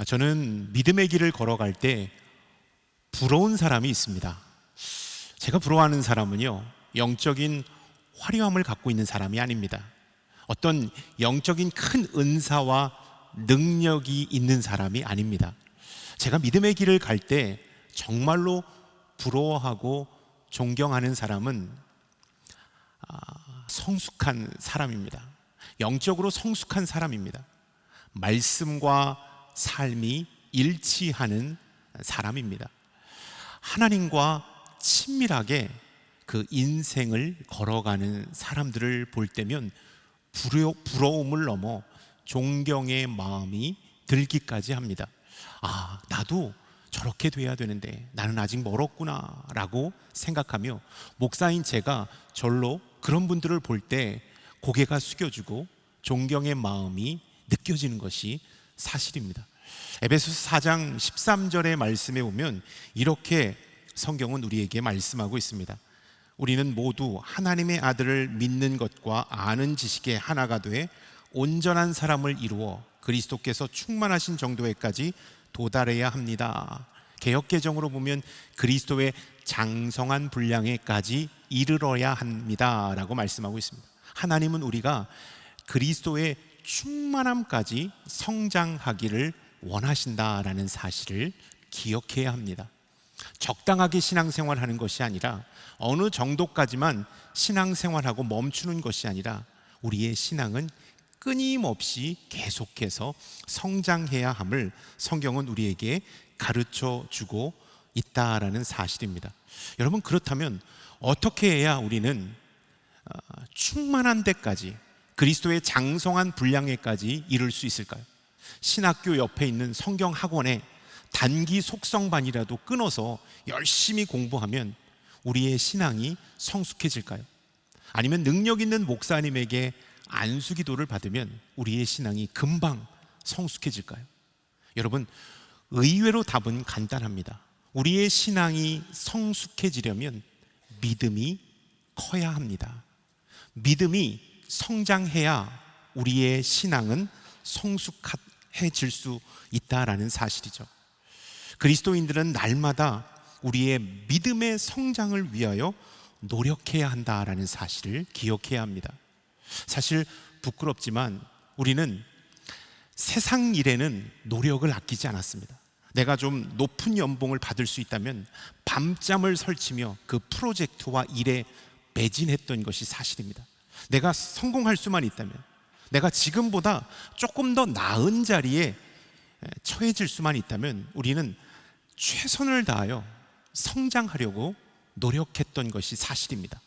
저는 믿음의 길을 걸어갈 때 부러운 사람이 있습니다. 제가 부러워하는 사람은요, 영적인 화려함을 갖고 있는 사람이 아닙니다. 어떤 영적인 큰 은사와 능력이 있는 사람이 아닙니다. 제가 믿음의 길을 갈 때 정말로 부러워하고 존경하는 사람은 성숙한 사람입니다. 영적으로 성숙한 사람입니다. 말씀과 삶이 일치하는 사람입니다. 하나님과 친밀하게 그 인생을 걸어가는 사람들을 볼 때면 부러움을 넘어 존경의 마음이 들기까지 합니다. 나도 저렇게 돼야 되는데 나는 아직 멀었구나 라고 생각하며 목사인 제가 절로 그런 분들을 볼 때 고개가 숙여지고 존경의 마음이 느껴지는 것이 사실입니다. 에베소서 4장 13절의 말씀에 보면 이렇게 성경은 우리에게 말씀하고 있습니다. 우리는 모두 하나님의 아들을 믿는 것과 아는 지식에 하나가 돼 온전한 사람을 이루어 그리스도께서 충만하신 정도에까지 도달해야 합니다. 개역개정으로 보면 그리스도의 장성한 분량에까지 이르러야 합니다 라고 말씀하고 있습니다. 하나님은 우리가 그리스도의 충만함까지 성장하기를 원하신다라는 사실을 기억해야 합니다. 적당하게 신앙생활하는 것이 아니라 어느 정도까지만 신앙생활하고 멈추는 것이 아니라 우리의 신앙은 끊임없이 계속해서 성장해야 함을 성경은 우리에게 가르쳐 주고 있다라는 사실입니다. 여러분, 그렇다면 어떻게 해야 우리는 충만한 데까지, 그리스도의 장성한 분량에까지 이룰 수 있을까요? 신학교 옆에 있는 성경 학원에 단기 속성반이라도 끊어서 열심히 공부하면 우리의 신앙이 성숙해질까요? 아니면 능력 있는 목사님에게 안수기도를 받으면 우리의 신앙이 금방 성숙해질까요? 여러분, 의외로 답은 간단합니다. 우리의 신앙이 성숙해지려면 믿음이 커야 합니다. 믿음이 성장해야 우리의 신앙은 성숙해질 수 있다라는 사실이죠. 그리스도인들은 날마다 우리의 믿음의 성장을 위하여 노력해야 한다라는 사실을 기억해야 합니다. 사실 부끄럽지만 우리는 세상 일에는 노력을 아끼지 않았습니다. 내가 좀 높은 연봉을 받을 수 있다면 밤잠을 설치며 그 프로젝트와 일에 매진했던 것이 사실입니다. 내가 성공할 수만 있다면, 내가 지금보다 조금 더 나은 자리에 처해질 수만 있다면 우리는 최선을 다하여 성장하려고 노력했던 것이 사실입니다.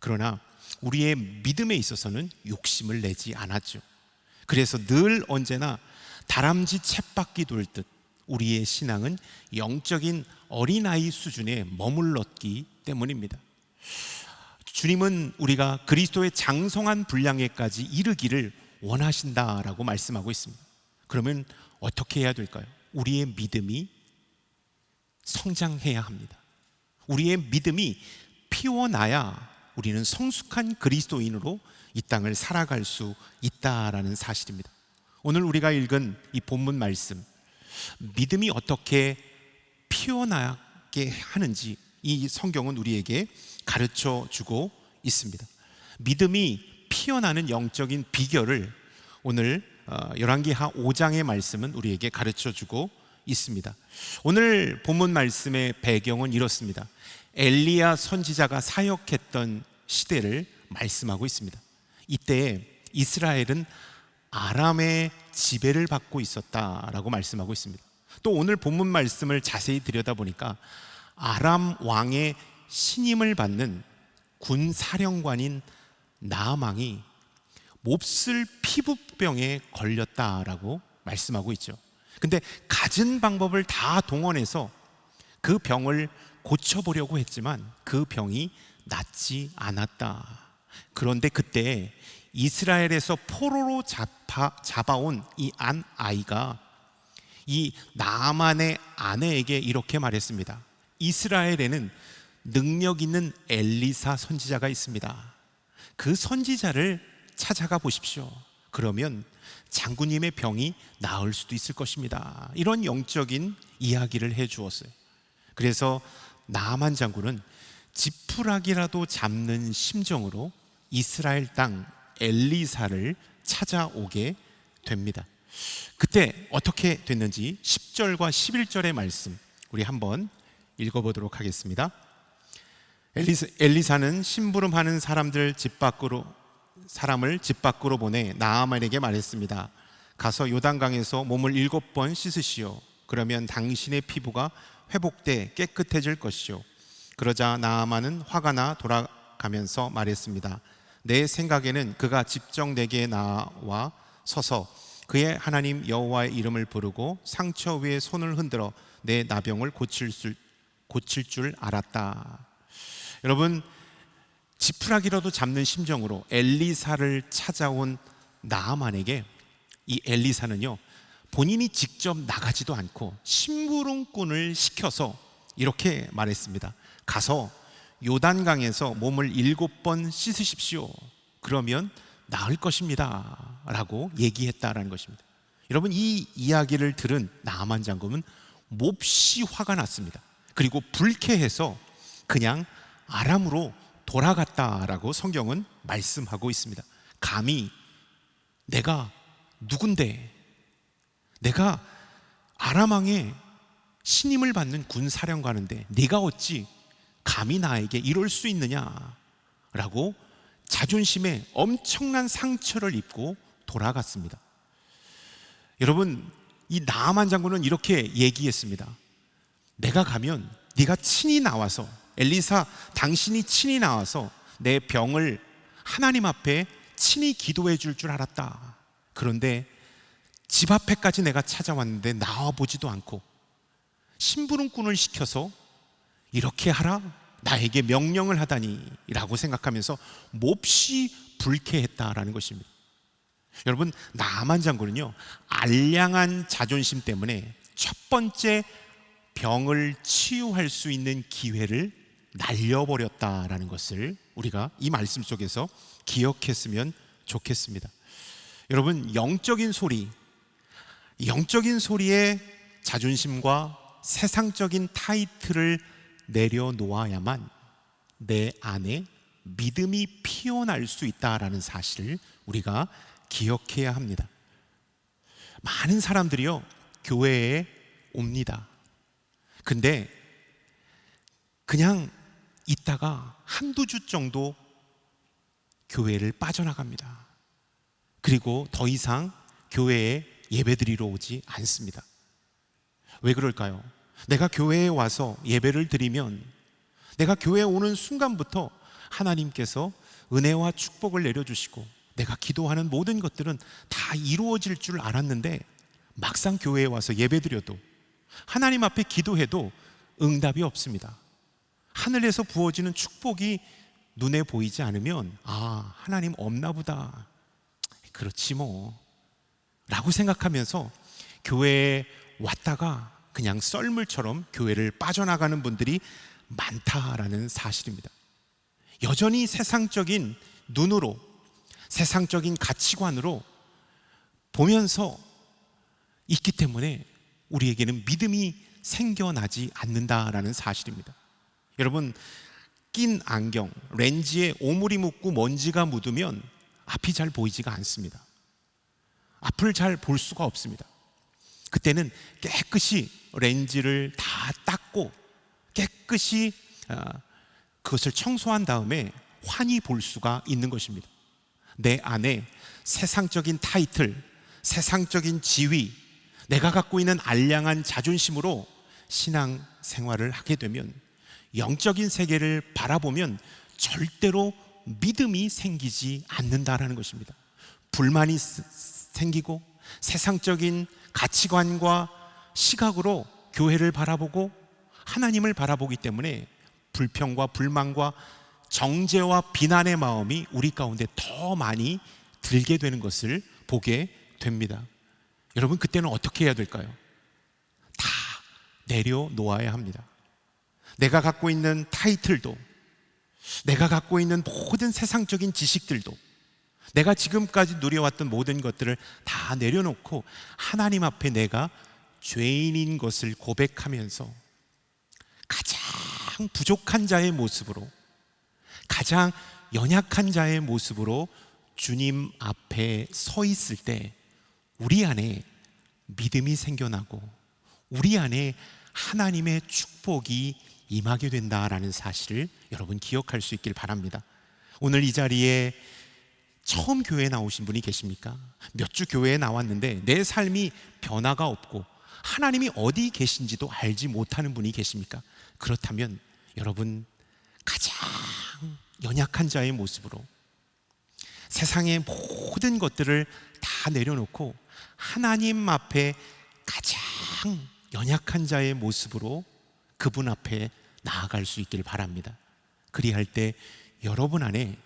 그러나 우리의 믿음에 있어서는 욕심을 내지 않았죠. 그래서 늘 언제나 다람쥐 쳇바퀴 돌듯 우리의 신앙은 영적인 어린아이 수준에 머물렀기 때문입니다. 주님은 우리가 그리스도의 장성한 분량에까지 이르기를 원하신다라고 말씀하고 있습니다. 그러면 어떻게 해야 될까요? 우리의 믿음이 성장해야 합니다. 우리의 믿음이 피워나야 우리는 성숙한 그리스도인으로 이 땅을 살아갈 수 있다라는 사실입니다. 오늘 우리가 읽은 이 본문 말씀, 믿음이 어떻게 피어나게 하는지 이 성경은 우리에게 가르쳐 주고 있습니다. 믿음이 피어나는 영적인 비결을 오늘 열왕기하 5장의 말씀은 우리에게 가르쳐 주고 있습니다. 오늘 본문 말씀의 배경은 이렇습니다. 엘리야 선지자가 사역했던 시대를 말씀하고 있습니다. 이때 이스라엘은 아람의 지배를 받고 있었다라고 말씀하고 있습니다. 또 오늘 본문 말씀을 자세히 들여다보니까 아람 왕의 신임을 받는 군 사령관인 나아망이 몹쓸 피부병에 걸렸다라고 말씀하고 있죠. 근데 갖은 방법을 다 동원해서 그 병을 고쳐보려고 했지만 그 병이 낫지 않았다. 그런데 그때 이스라엘에서 포로로 잡아온 이 아이가 이 나아만의 아내에게 이렇게 말했습니다. 이스라엘에는 능력 있는 엘리사 선지자가 있습니다. 그 선지자를 찾아가 보십시오. 그러면 장군님의 병이 나을 수도 있을 것입니다. 이런 영적인 이야기를 해 주었어요. 그래서 나아만 장군은 지푸라기라도 잡는 심정으로 이스라엘 땅 엘리사를 찾아오게 됩니다. 그때 어떻게 됐는지 10절과 11절의 말씀 우리 한번 읽어보도록 하겠습니다. 엘리사는 심부름하는 사람을 집 밖으로 보내 나아만에게 말했습니다. 가서 요단강에서 몸을 7번 씻으시오. 그러면 당신의 피부가 회복돼 깨끗해질 것이요. 그러자 나아만은 화가 나 돌아가면서 말했습니다. 내 생각에는 그가 직접 내게 나와 서서 그의 하나님 여호와의 이름을 부르고 상처 위에 손을 흔들어 내 나병을 고칠 줄 알았다. 여러분, 지푸라기라도 잡는 심정으로 엘리사를 찾아온 나아만에게 이 엘리사는요, 본인이 직접 나가지도 않고 심부름꾼을 시켜서 이렇게 말했습니다. 가서 요단강에서 몸을 7번 씻으십시오. 그러면 나을 것입니다 라고 얘기했다라는 것입니다. 여러분, 이 이야기를 들은 나아만 장군은 몹시 화가 났습니다. 그리고 불쾌해서 그냥 아람으로 돌아갔다라고 성경은 말씀하고 있습니다. 감히 내가 누군데, 내가 아람 왕의 신임을 받는 군사령관인데 네가 어찌 감히 나에게 이럴 수 있느냐라고 자존심에 엄청난 상처를 입고 돌아갔습니다. 여러분, 이 나아만 장군은 이렇게 얘기했습니다. 내가 가면 네가 친히 나와서, 엘리사 당신이 친히 나와서 내 병을 하나님 앞에 친히 기도해 줄 알았다. 그런데 집 앞에까지 내가 찾아왔는데 나와보지도 않고 심부름꾼을 시켜서 이렇게 하라? 나에게 명령을 하다니 라고 생각하면서 몹시 불쾌했다라는 것입니다. 여러분, 나아만 장군은요, 알량한 자존심 때문에 첫 번째 병을 치유할 수 있는 기회를 날려버렸다라는 것을 우리가 이 말씀 속에서 기억했으면 좋겠습니다. 여러분, 영적인 소리에 자존심과 세상적인 타이틀을 내려놓아야만 내 안에 믿음이 피어날 수 있다라는 사실을 우리가 기억해야 합니다. 많은 사람들이요, 교회에 옵니다. 근데 그냥 있다가 한두 주 정도 교회를 빠져나갑니다. 그리고 더 이상 교회에 예배드리러 오지 않습니다. 왜 그럴까요? 내가 교회에 와서 예배를 드리면, 내가 교회에 오는 순간부터 하나님께서 은혜와 축복을 내려주시고 내가 기도하는 모든 것들은 다 이루어질 줄 알았는데, 막상 교회에 와서 예배드려도, 하나님 앞에 기도해도 응답이 없습니다. 하늘에서 부어지는 축복이 눈에 보이지 않으면 아, 하나님 없나 보다, 그렇지 뭐 라고 생각하면서 교회에 왔다가 그냥 썰물처럼 교회를 빠져나가는 분들이 많다라는 사실입니다. 여전히 세상적인 눈으로, 세상적인 가치관으로 보면서 있기 때문에 우리에게는 믿음이 생겨나지 않는다라는 사실입니다. 여러분, 낀 안경, 렌즈에 오물이 묻고 먼지가 묻으면 앞이 잘 보이지가 않습니다. 앞을 잘 볼 수가 없습니다. 그때는 깨끗이 렌즈를 다 닦고 깨끗이 그것을 청소한 다음에 환히 볼 수가 있는 것입니다. 내 안에 세상적인 타이틀, 세상적인 지위, 내가 갖고 있는 알량한 자존심으로 신앙 생활을 하게 되면, 영적인 세계를 바라보면 절대로 믿음이 생기지 않는다라는 것입니다. 불만이 생기고 세상적인 가치관과 시각으로 교회를 바라보고 하나님을 바라보기 때문에 불평과 불만과 정죄와 비난의 마음이 우리 가운데 더 많이 들게 되는 것을 보게 됩니다. 여러분, 그때는 어떻게 해야 될까요? 다 내려놓아야 합니다. 내가 갖고 있는 타이틀도, 내가 갖고 있는 모든 세상적인 지식들도, 내가 지금까지 누려왔던 모든 것들을 다 내려놓고 하나님 앞에 내가 죄인인 것을 고백하면서 가장 부족한 자의 모습으로, 가장 연약한 자의 모습으로 주님 앞에 서 있을 때 우리 안에 믿음이 생겨나고 우리 안에 하나님의 축복이 임하게 된다라는 사실을 여러분 기억할 수 있길 바랍니다. 오늘 이 자리에 처음 교회에 나오신 분이 계십니까? 몇 주 교회에 나왔는데 내 삶이 변화가 없고 하나님이 어디 계신지도 알지 못하는 분이 계십니까? 그렇다면 여러분, 가장 연약한 자의 모습으로 세상의 모든 것들을 다 내려놓고 하나님 앞에 가장 연약한 자의 모습으로 그분 앞에 나아갈 수 있길 바랍니다. 그리할 때 여러분 안에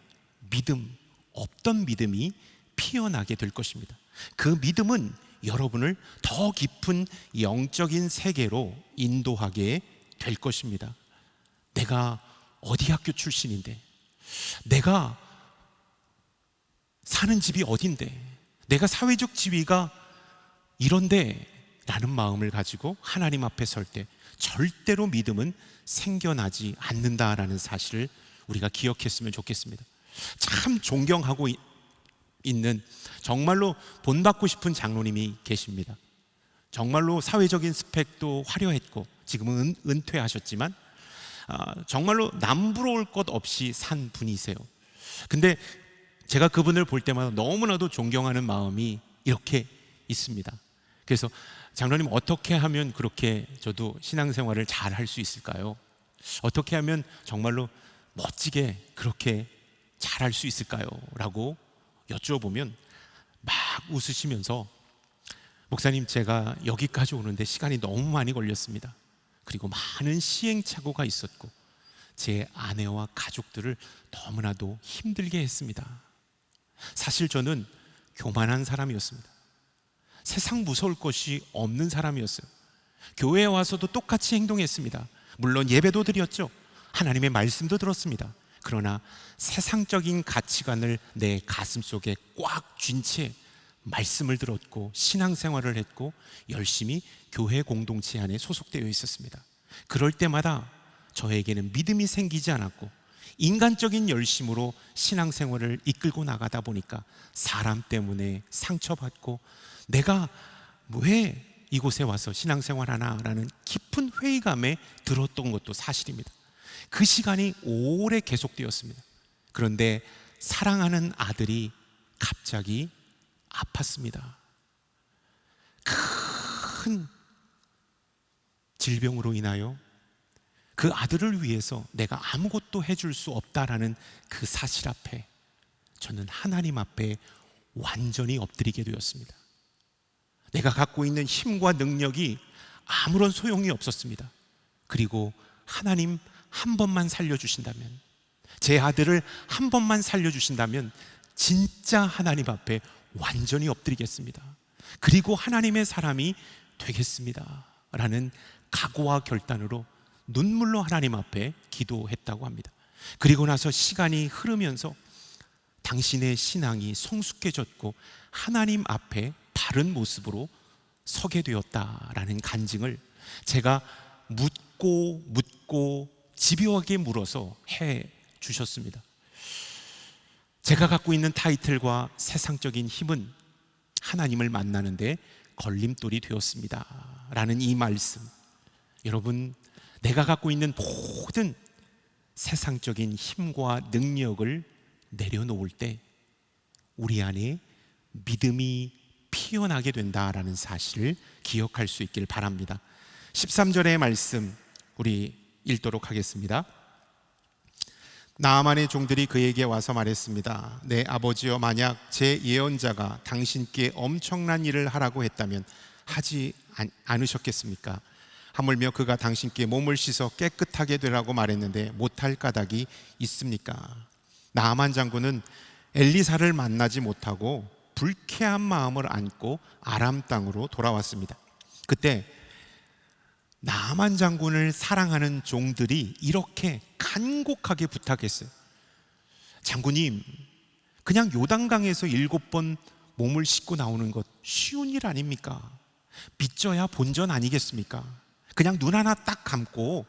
믿음, 없던 믿음이 피어나게 될 것입니다. 그 믿음은 여러분을 더 깊은 영적인 세계로 인도하게 될 것입니다. 내가 어디 학교 출신인데, 내가 사는 집이 어딘데, 내가 사회적 지위가 이런데 라는 마음을 가지고 하나님 앞에 설 때 절대로 믿음은 생겨나지 않는다라는 사실을 우리가 기억했으면 좋겠습니다. 참 존경하고 있는, 정말로 본받고 싶은 장로님이 계십니다. 정말로 사회적인 스펙도 화려했고 지금은 은퇴하셨지만 정말로 남부러울 것 없이 산 분이세요. 근데 제가 그분을 볼 때마다 너무나도 존경하는 마음이 이렇게 있습니다. 그래서 장로님, 어떻게 하면 그렇게 저도 신앙생활을 잘 할 수 있을까요? 어떻게 하면 정말로 멋지게 그렇게 잘 할 수 있을까요? 라고 여쭈어보면 막 웃으시면서, 목사님, 제가 여기까지 오는데 시간이 너무 많이 걸렸습니다. 그리고 많은 시행착오가 있었고 제 아내와 가족들을 너무나도 힘들게 했습니다. 사실 저는 교만한 사람이었습니다. 세상 무서울 것이 없는 사람이었어요. 교회에 와서도 똑같이 행동했습니다. 물론 예배도 드렸죠. 하나님의 말씀도 들었습니다. 그러나 세상적인 가치관을 내 가슴 속에 꽉 쥔 채 말씀을 들었고 신앙생활을 했고 열심히 교회 공동체 안에 소속되어 있었습니다. 그럴 때마다 저에게는 믿음이 생기지 않았고 인간적인 열심으로 신앙생활을 이끌고 나가다 보니까 사람 때문에 상처받고 내가 왜 이곳에 와서 신앙생활하나 라는 깊은 회의감에 들었던 것도 사실입니다. 그 시간이 오래 계속되었습니다. 그런데 사랑하는 아들이 갑자기 아팠습니다. 큰 질병으로 인하여 그 아들을 위해서 내가 아무것도 해줄 수 없다라는 그 사실 앞에 저는 하나님 앞에 완전히 엎드리게 되었습니다. 내가 갖고 있는 힘과 능력이 아무런 소용이 없었습니다. 그리고 하나님 한 번만 살려주신다면, 제 아들을 한 번만 살려주신다면 진짜 하나님 앞에 완전히 엎드리겠습니다. 그리고 하나님의 사람이 되겠습니다 라는 각오와 결단으로 눈물로 하나님 앞에 기도했다고 합니다. 그리고 나서 시간이 흐르면서 당신의 신앙이 성숙해졌고 하나님 앞에 바른 모습으로 서게 되었다라는 간증을 제가 묻고 집요하게 물어서 해 주셨습니다. 제가 갖고 있는 타이틀과 세상적인 힘은 하나님을 만나는데 걸림돌이 되었습니다 라는 이 말씀, 여러분, 내가 갖고 있는 모든 세상적인 힘과 능력을 내려놓을 때 우리 안에 믿음이 피어나게 된다라는 사실을 기억할 수 있길 바랍니다. 13절의 말씀 우리 읽도록 하겠습니다. 나아만의 종들이 그에게 와서 말했습니다. 내 아버지여, 만약 제 예언자가 당신께 엄청난 일을 하라고 했다면 하지 않으셨겠습니까? 하물며 그가 당신께 몸을 씻어 깨끗하게 되라고 말했는데 못할 까닭이 있습니까? 나아만 장군은 엘리사를 만나지 못하고 불쾌한 마음을 안고 아람 땅으로 돌아왔습니다. 그때 나아만 장군을 사랑하는 종들이 이렇게 간곡하게 부탁했어요. 장군님, 그냥 요단강에서 7번 몸을 씻고 나오는 것 쉬운 일 아닙니까? 믿져야 본전 아니겠습니까? 그냥 눈 하나 딱 감고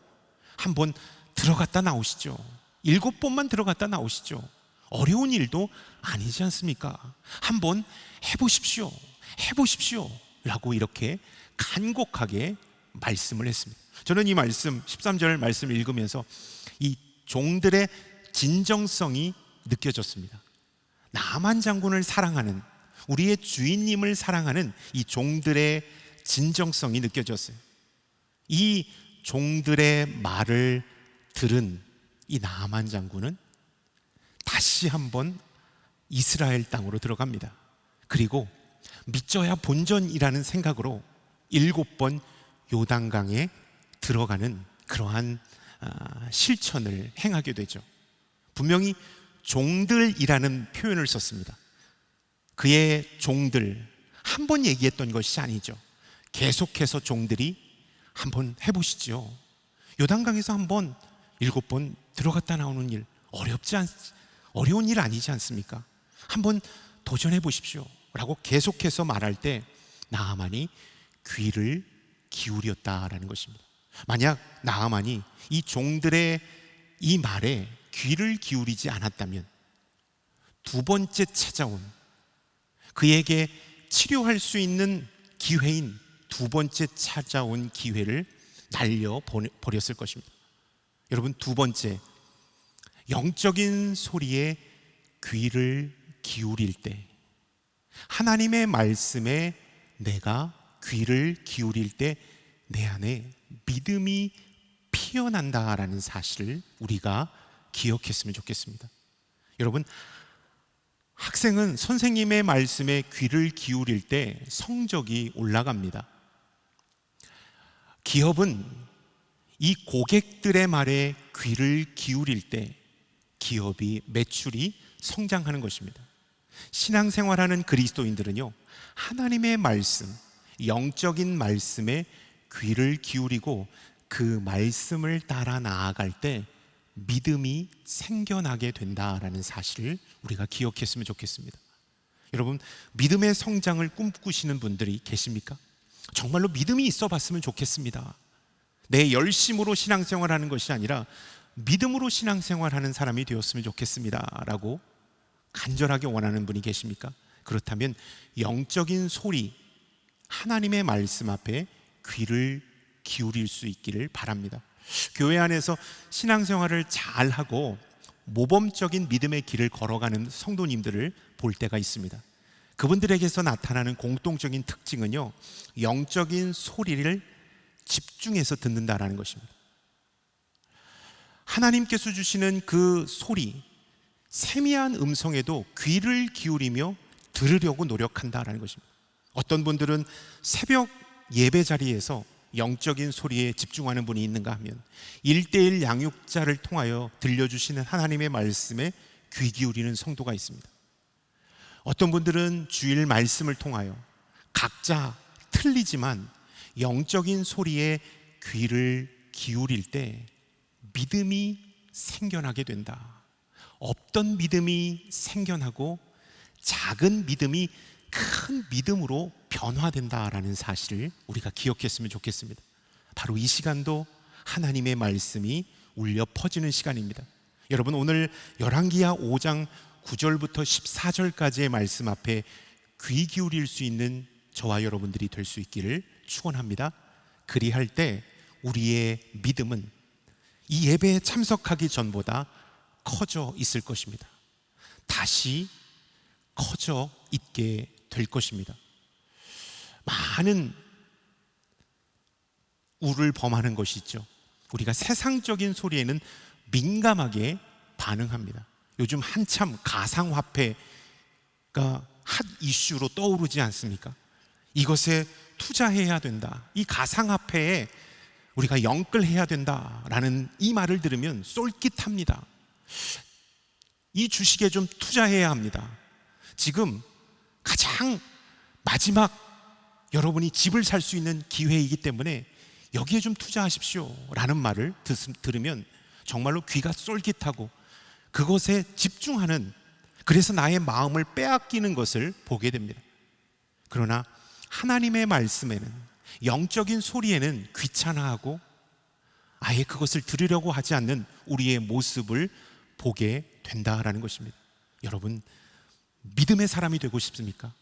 한번 들어갔다 나오시죠. 7번만 들어갔다 나오시죠. 어려운 일도 아니지 않습니까? 한번 해보십시오. 해보십시오. 라고 이렇게 간곡하게 말씀을 했습니다. 저는 이 말씀, 13절 말씀을 읽으면서 이 종들의 진정성이 느껴졌습니다. 나만 장군을 사랑하는, 우리의 주인님을 사랑하는 이 종들의 진정성이 느껴졌어요. 이 종들의 말을 들은 이 나만 장군은 다시 한번 이스라엘 땅으로 들어갑니다. 그리고 믿져야 본전이라는 생각으로 7번 요단강에 들어가는 그러한 실천을 행하게 되죠. 분명히 종들이라는 표현을 썼습니다. 그의 종들, 한 번 얘기했던 것이 아니죠. 계속해서 종들이 한번 해보시죠. 요단강에서 한번 7번 들어갔다 나오는 일 어려운 일 아니지 않습니까? 한번 도전해 보십시오 라고 계속해서 말할 때 나아만이 귀를 기울였다라는 것입니다. 만약 나아만이 이 종들의 이 말에 귀를 기울이지 않았다면 두 번째 찾아온, 그에게 치료할 수 있는 기회인 두 번째 찾아온 기회를 날려버렸을 것입니다. 여러분, 두 번째, 영적인 소리에 귀를 기울일 때, 하나님의 말씀에 내가 귀를 기울일 때 내 안에 믿음이 피어난다라는 사실을 우리가 기억했으면 좋겠습니다. 여러분, 학생은 선생님의 말씀에 귀를 기울일 때 성적이 올라갑니다. 기업은 이 고객들의 말에 귀를 기울일 때 기업이 매출이 성장하는 것입니다. 신앙생활하는 그리스도인들은요, 하나님의 말씀, 영적인 말씀에 귀를 기울이고 그 말씀을 따라 나아갈 때 믿음이 생겨나게 된다라는 사실을 우리가 기억했으면 좋겠습니다. 여러분, 믿음의 성장을 꿈꾸시는 분들이 계십니까? 정말로 믿음이 있어 봤으면 좋겠습니다. 내 열심으로 신앙생활하는 것이 아니라 믿음으로 신앙생활하는 사람이 되었으면 좋겠습니다 라고 간절하게 원하는 분이 계십니까? 그렇다면 영적인 소리, 하나님의 말씀 앞에 귀를 기울일 수 있기를 바랍니다. 교회 안에서 신앙생활을 잘하고 모범적인 믿음의 길을 걸어가는 성도님들을 볼 때가 있습니다. 그분들에게서 나타나는 공통적인 특징은요, 영적인 소리를 집중해서 듣는다라는 것입니다. 하나님께서 주시는 그 소리, 세미한 음성에도 귀를 기울이며 들으려고 노력한다라는 것입니다. 어떤 분들은 새벽 예배 자리에서 영적인 소리에 집중하는 분이 있는가 하면 1:1 양육자를 통하여 들려주시는 하나님의 말씀에 귀 기울이는 성도가 있습니다. 어떤 분들은 주일 말씀을 통하여 각자 틀리지만 영적인 소리에 귀를 기울일 때 믿음이 생겨나게 된다. 없던 믿음이 생겨나고 작은 믿음이 큰 믿음으로 변화된다라는 사실을 우리가 기억했으면 좋겠습니다. 바로 이 시간도 하나님의 말씀이 울려 퍼지는 시간입니다. 여러분, 오늘 열왕기하 5장 9절부터 14절까지의 말씀 앞에 귀 기울일 수 있는 저와 여러분들이 될 수 있기를 축원합니다. 그리할 때 우리의 믿음은 이 예배에 참석하기 전보다 커져 있을 것입니다. 다시 커져 있게 될 것입니다. 많은 우를 범하는 것이 있죠. 우리가 세상적인 소리에는 민감하게 반응합니다. 요즘 한참 가상화폐가 핫 이슈로 떠오르지 않습니까? 이것에 투자해야 된다, 이 가상화폐에 우리가 영끌해야 된다라는 이 말을 들으면 쏠깃합니다. 이 주식에 좀 투자해야 합니다. 지금 가장 마지막 여러분이 집을 살 수 있는 기회이기 때문에 여기에 좀 투자하십시오 라는 말을 들으면 정말로 귀가 쏠깃하고 그것에 집중하는 그래서 나의 마음을 빼앗기는 것을 보게 됩니다. 그러나 하나님의 말씀에는, 영적인 소리에는 귀찮아하고 아예 그것을 들으려고 하지 않는 우리의 모습을 보게 된다라는 것입니다. 여러분, 믿음의 사람이 되고 싶습니까?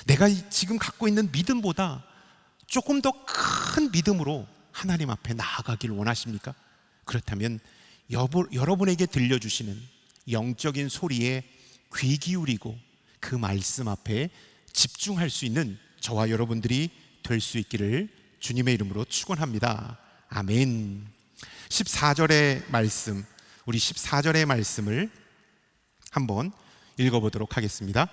내가 지금 갖고 있는 믿음보다 조금 더 큰 믿음으로 하나님 앞에 나아가길 원하십니까? 그렇다면 여러분에게 들려주시는 영적인 소리에 귀 기울이고 그 말씀 앞에 집중할 수 있는 저와 여러분들이 될 수 있기를 주님의 이름으로 축원합니다. 아멘. 14절의 말씀, 우리 14절의 말씀을 한번 읽어보도록 하겠습니다.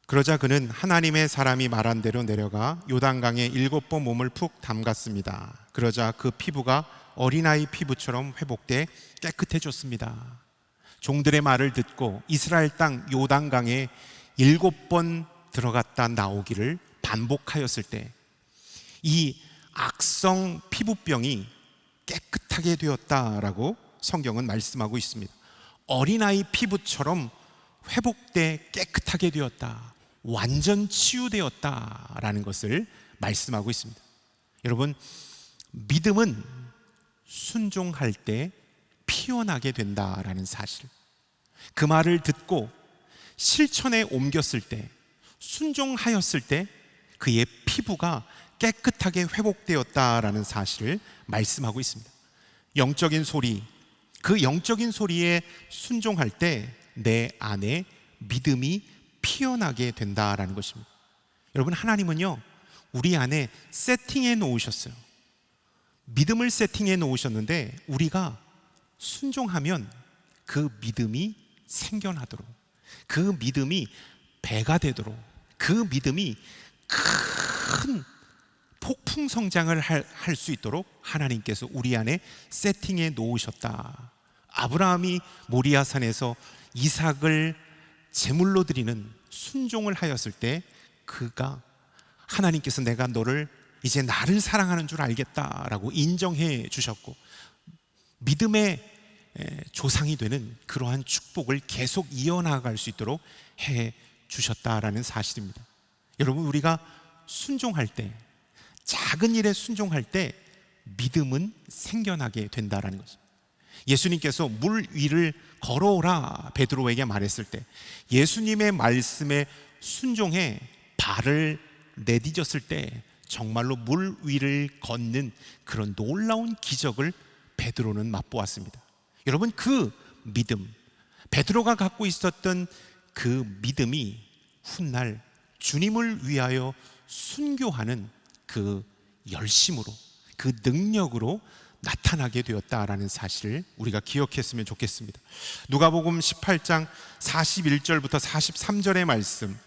그러자 그는 하나님의 사람이 말한 대로 내려가 요단강에 7번 몸을 푹 담갔습니다. 그러자 그 피부가 어린아이 피부처럼 회복돼 깨끗해졌습니다. 종들의 말을 듣고 이스라엘 땅 요단강에 7번 들어갔다 나오기를 반복하였을 때 이 악성 피부병이 깨끗하게 되었다라고 성경은 말씀하고 있습니다. 어린아이 피부처럼 회복돼 깨끗하게 되었다, 완전 치유되었다라는 것을 말씀하고 있습니다. 여러분, 믿음은 순종할 때 피어나게 된다라는 사실, 그 말을 듣고 실천에 옮겼을 때, 순종하였을 때 그의 피부가 깨끗하게 회복되었다라는 사실을 말씀하고 있습니다. 영적인 소리, 그 영적인 소리에 순종할 때 내 안에 믿음이 피어나게 된다라는 것입니다. 여러분, 하나님은요, 우리 안에 세팅해 놓으셨어요. 믿음을 세팅해 놓으셨는데 우리가 순종하면 그 믿음이 생겨나도록, 그 믿음이 배가 되도록, 그 믿음이 큰 폭풍 성장을 할 수 있도록 하나님께서 우리 안에 세팅해 놓으셨다. 아브라함이 모리아산에서 이삭을 제물로 드리는 순종을 하였을 때 그가, 하나님께서 내가 너를 이제 나를 사랑하는 줄 알겠다라고 인정해 주셨고, 믿음의 조상이 되는 그러한 축복을 계속 이어나갈 수 있도록 해 주셨다라는 사실입니다. 여러분, 우리가 순종할 때, 작은 일에 순종할 때 믿음은 생겨나게 된다라는 거죠. 예수님께서 물 위를 걸어오라 베드로에게 말했을 때 예수님의 말씀에 순종해 발을 내디뎠을 때 정말로 물 위를 걷는 그런 놀라운 기적을 베드로는 맛보았습니다. 여러분, 그 믿음, 베드로가 갖고 있었던 그 믿음이 훗날 주님을 위하여 순교하는 그 열심으로, 그 능력으로 나타나게 되었다라는 사실을 우리가 기억했으면 좋겠습니다. 누가복음 18장 41절부터 43절의 말씀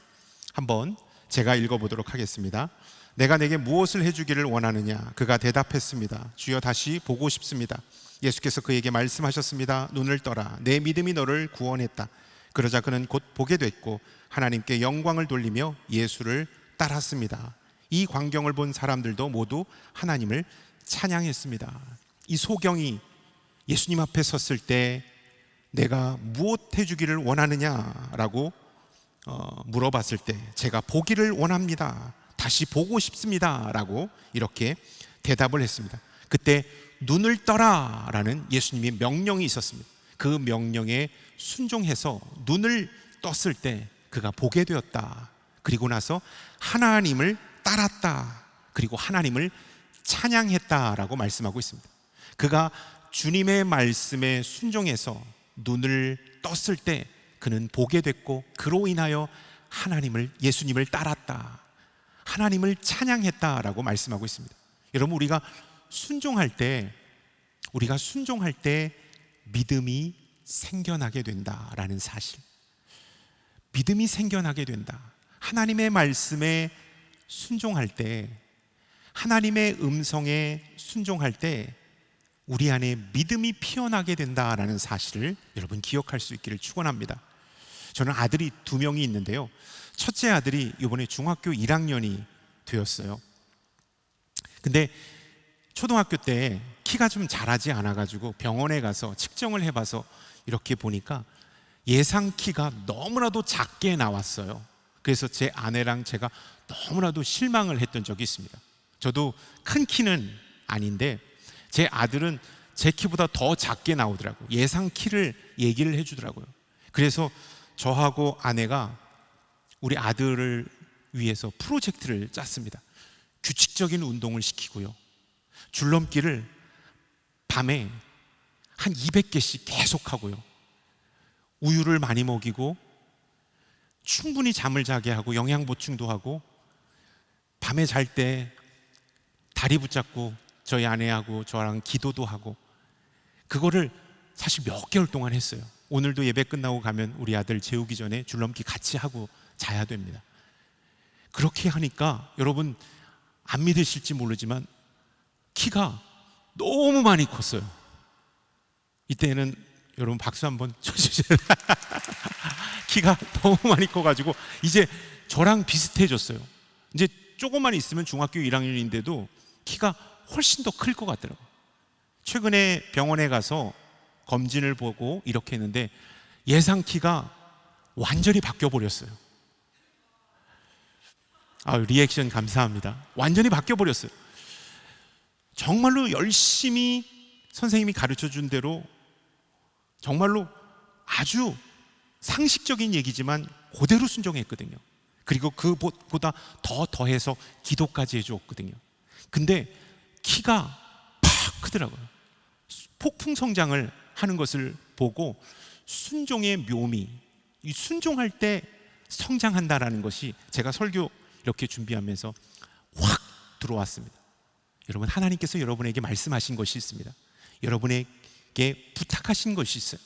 한번 제가 읽어보도록 하겠습니다. 내가 내게 무엇을 해주기를 원하느냐? 그가 대답했습니다. 주여, 다시 보고 싶습니다. 예수께서 그에게 말씀하셨습니다. 눈을 떠라, 내 믿음이 너를 구원했다. 그러자 그는 곧 보게 됐고 하나님께 영광을 돌리며 예수를 따랐습니다. 이 광경을 본 사람들도 모두 하나님을 찬양했습니다. 이 소경이 예수님 앞에 섰을 때 내가 무엇 해주기를 원하느냐라고 물어봤을 때 제가 보기를 원합니다, 다시 보고 싶습니다 라고 이렇게 대답을 했습니다. 그때 눈을 떠라 라는 예수님의 명령이 있었습니다. 그 명령에 순종해서 눈을 떴을 때 그가 보게 되었다. 그리고 나서 하나님을 따랐다. 그리고 하나님을 찬양했다라고 말씀하고 있습니다. 그가 주님의 말씀에 순종해서 눈을 떴을 때 그는 보게 됐고 그로 인하여 예수님을 따랐다, 하나님을 찬양했다라고 말씀하고 있습니다. 여러분, 우리가 순종할 때 믿음이 생겨나게 된다라는 사실, 믿음이 생겨나게 된다. 하나님의 말씀에 순종할 때, 하나님의 음성에 순종할 때 우리 안에 믿음이 피어나게 된다라는 사실을 여러분 기억할 수 있기를 축원합니다. 저는 아들이 2명이 있는데요, 첫째 아들이 이번에 중학교 1학년이 되었어요. 근데 초등학교 때 키가 좀 자라지 않아가지고 병원에 가서 측정을 해봐서 이렇게 보니까 예상 키가 너무나도 작게 나왔어요. 그래서 제 아내랑 제가 너무나도 실망을 했던 적이 있습니다. 저도 큰 키는 아닌데 제 아들은 제 키보다 더 작게 나오더라고요. 예상 키를 얘기를 해주더라고요. 그래서 저하고 아내가 우리 아들을 위해서 프로젝트를 짰습니다. 규칙적인 운동을 시키고요, 줄넘기를 밤에 한 200개씩 계속 하고요, 우유를 많이 먹이고 충분히 잠을 자게 하고 영양 보충도 하고, 밤에 잘 때 다리 붙잡고 저희 아내하고 저랑 기도도 하고, 그거를 사실 몇 개월 동안 했어요. 오늘도 예배 끝나고 가면 우리 아들 재우기 전에 줄넘기 같이 하고 자야 됩니다. 그렇게 하니까 여러분 안 믿으실지 모르지만 키가 너무 많이 컸어요. 이때는 여러분 박수 한번 쳐주세요. 키가 너무 많이 커가지고 이제 저랑 비슷해졌어요. 이제 조금만 있으면 중학교 1학년인데도 키가 훨씬 더 클 것 같더라고요. 최근에 병원에 가서 검진을 보고 이렇게 했는데 예상 키가 완전히 바뀌어 버렸어요. 리액션 감사합니다. 완전히 바뀌어 버렸어요. 정말로 열심히 선생님이 가르쳐 준 대로 정말로 아주 상식적인 얘기지만 그대로 순종했거든요. 그리고 그보다 더해서 기도까지 해주었거든요. 근데 키가 팍 크더라고요. 폭풍 성장을 하는 것을 보고 순종의 묘미, 이 순종할 때 성장한다라는 것이 제가 설교 이렇게 준비하면서 확 들어왔습니다. 여러분, 하나님께서 여러분에게 말씀하신 것이 있습니다. 여러분에게 부탁하신 것이 있어요.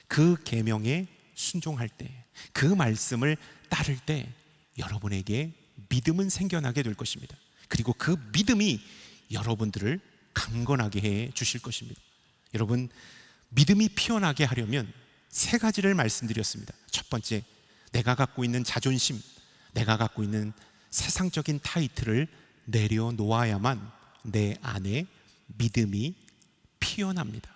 그 계명에 순종할 때, 그 말씀을 따를 때 여러분에게 믿음은 생겨나게 될 것입니다. 그리고 그 믿음이 여러분들을 강건하게 해 주실 것입니다. 여러분, 믿음이 피어나게 하려면 세 가지를 말씀드렸습니다. 첫 번째, 내가 갖고 있는 자존심, 내가 갖고 있는 세상적인 타이틀을 내려놓아야만 내 안에 믿음이 피어납니다.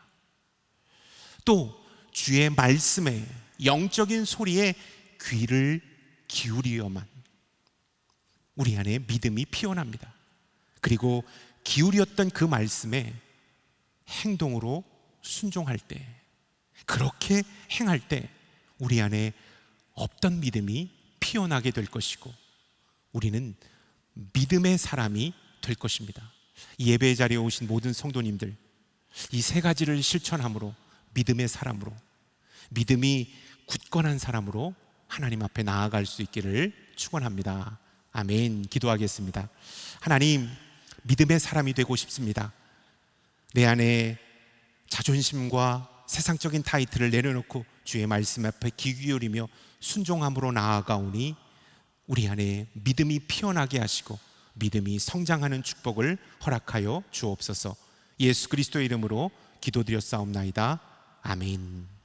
또 주의 말씀에, 영적인 소리에 귀를 기울여야만 우리 안에 믿음이 피어납니다. 그리고 기울였던 그 말씀에 행동으로 순종할 때, 그렇게 행할 때 우리 안에 없던 믿음이 피어나게 될 것이고 우리는 믿음의 사람이 될 것입니다. 이 예배 자리에 오신 모든 성도님들, 이 세 가지를 실천함으로 믿음의 사람으로, 믿음이 굳건한 사람으로 하나님 앞에 나아갈 수 있기를 축원합니다. 아멘. 기도하겠습니다. 하나님, 믿음의 사람이 되고 싶습니다. 내 안에 자존심과 세상적인 타이틀을 내려놓고 주의 말씀 앞에 귀 기울이며 순종함으로 나아가오니 우리 안에 믿음이 피어나게 하시고 믿음이 성장하는 축복을 허락하여 주옵소서. 예수 그리스도의 이름으로 기도드렸사옵나이다. 아멘.